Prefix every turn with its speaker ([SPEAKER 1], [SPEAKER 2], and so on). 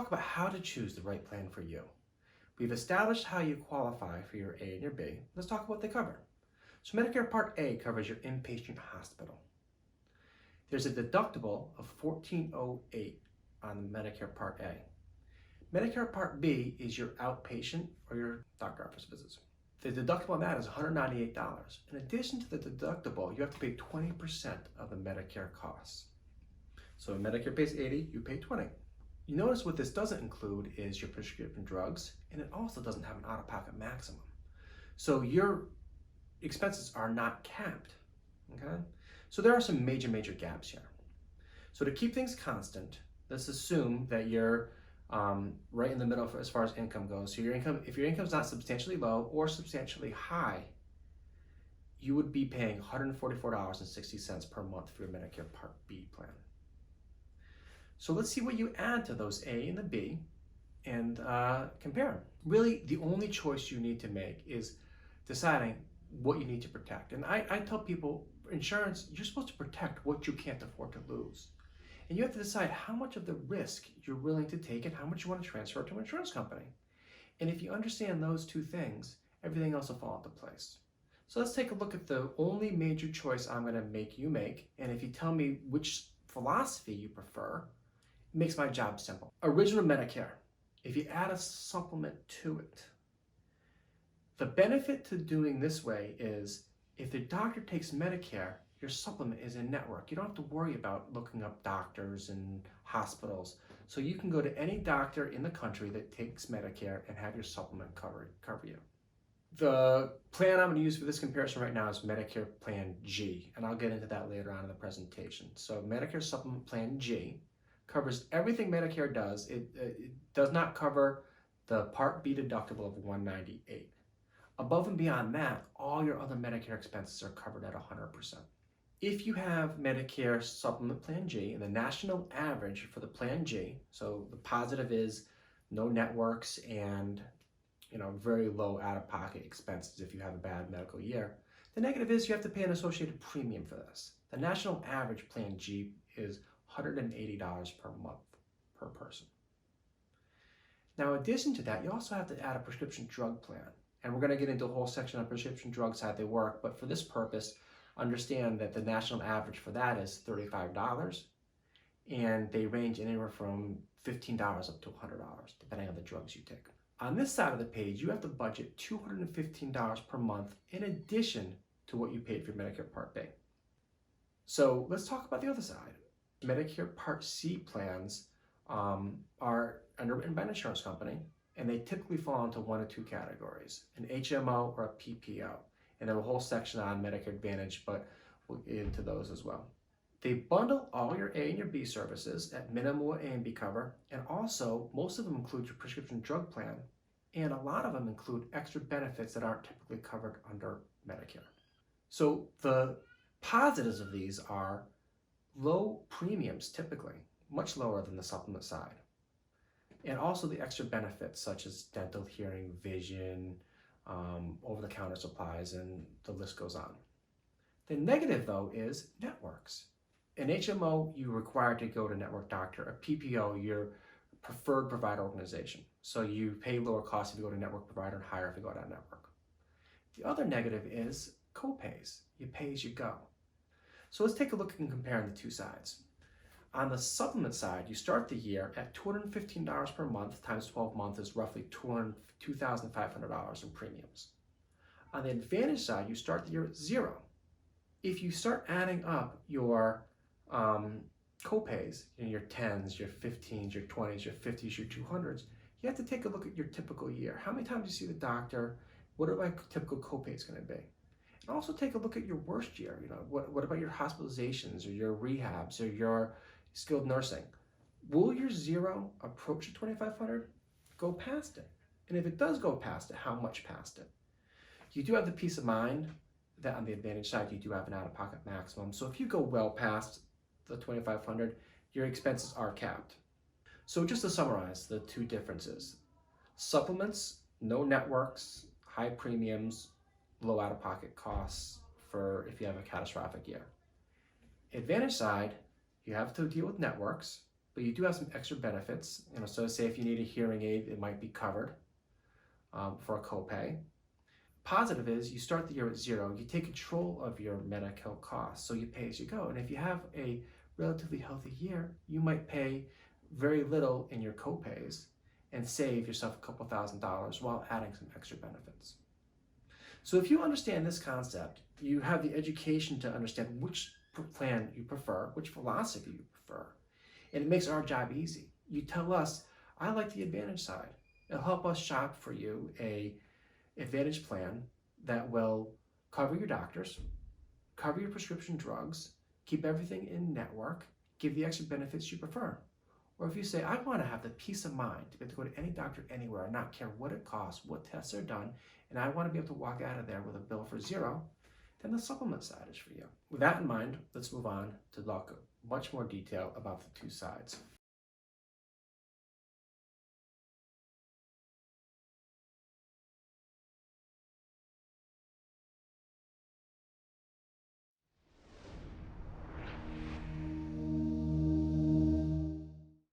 [SPEAKER 1] talk about how to choose the right plan for you. We've established how you qualify for your A and your B. Let's talk about what they cover. So Medicare Part A covers your inpatient hospital. There's a deductible of $1,408 on Medicare Part A. Medicare Part B is your outpatient or your doctor office visits. The deductible on that is $198. In addition to the deductible, you have to pay 20% of the Medicare costs. So when Medicare pays $80, you pay $20. You notice what this doesn't include is your prescription drugs, and it also doesn't have an out-of-pocket maximum. So your expenses are not capped, okay? So there are some major gaps here. So to keep things constant, let's assume that you're right in the middle as far as income goes. So if your income is not substantially low or substantially high, you would be paying $144.60 per month for your Medicare Part B plan. So let's see what you add to those A and the B and compare them. Really, the only choice you need to make is deciding what you need to protect. And I tell people, insurance, you're supposed to protect what you can't afford to lose. And you have to decide how much of the risk you're willing to take and how much you want to transfer to an insurance company. And if you understand those two things, everything else will fall into place. So let's take a look at the only major choice I'm going to make you make. And if you tell me which philosophy you prefer, it makes my job simple. Original Medicare, if you add a supplement to it, the benefit to doing this way is if the doctor takes Medicare, your supplement is in network. You don't have to worry about looking up doctors and hospitals. So you can go to any doctor in the country that takes Medicare and have your supplement cover you. The plan I'm going to use for this comparison right now is Medicare Plan G, and I'll get into that later on in the presentation. So Medicare Supplement Plan G covers everything Medicare does. It does not cover the Part B deductible of $198. Above and beyond that, all your other Medicare expenses are covered at 100%. If you have Medicare Supplement Plan G, and the national average for the Plan G, so the positive is no networks and very low out-of-pocket expenses if you have a bad medical year. The negative is you have to pay an associated premium for this. The national average Plan G is $180 per month per person. Now, in addition to that, you also have to add a prescription drug plan. And we're going to get into a whole section on prescription drugs, how they work, but for this purpose, understand that the national average for that is $35, and they range anywhere from $15 up to $100, depending on the drugs you take. On this side of the page, you have to budget $215 per month in addition to what you paid for Medicare Part B. So let's talk about the other side. Medicare Part C plans are underwritten by an insurance company, and they typically fall into one of two categories, an HMO or a PPO. And there are a whole section on Medicare Advantage, but we'll get into those as well. They bundle all your A and your B services at minimal A and B cover, and also most of them include your prescription drug plan, and a lot of them include extra benefits that aren't typically covered under Medicare. So the positives of these are low premiums, typically, much lower than the supplement side. And also the extra benefits such as dental, hearing, vision, over-the-counter supplies, and the list goes on. The negative, though, is networks. An HMO, you're required to go to network doctor. A PPO, your preferred provider organization. So you pay lower costs if you go to network provider and higher if you go to that network. The other negative is co-pays. You pay as you go. So let's take a look and compare the two sides. On the supplement side, you start the year at $215 per month times 12 months is roughly $2,500 in premiums. On the Advantage side, you start the year at $0. If you start adding up your co-pays, your 10s, your 15s, your 20s, your 50s, your 200s, you have to take a look at your typical year. How many times do you see the doctor? What are my typical co-pays going to be? And also take a look at your worst year. What about your hospitalizations or your rehabs or your skilled nursing? Will your $0 approach the $2,500? Go past it. And if it does go past it, how much past it? You do have the peace of mind that on the Advantage side, you do have an out-of-pocket maximum. So if you go well past the $2,500, your expenses are capped. So just to summarize the two differences, supplements, no networks, high premiums, low out-of-pocket costs for if you have a catastrophic year. Advantage side, you have to deal with networks, but you do have some extra benefits. So say if you need a hearing aid, it might be covered for a copay. Positive is you start the year at zero. You take control of your medical costs, so you pay as you go. And if you have a relatively healthy year, you might pay very little in your copays and save yourself a couple $1,000s while adding some extra benefits. So if you understand this concept, you have the education to understand which plan you prefer, which philosophy you prefer, and it makes our job easy. You tell us, I like the Advantage side. It'll help us shop for you a Advantage plan that will cover your doctors, cover your prescription drugs, keep everything in network, give the extra benefits you prefer. Or if you say, I want to have the peace of mind to be able to go to any doctor anywhere and not care what it costs, what tests are done, and I want to be able to walk out of there with a bill for zero, then the supplement side is for you. With that in mind, let's move on to talk much more detail about the two sides.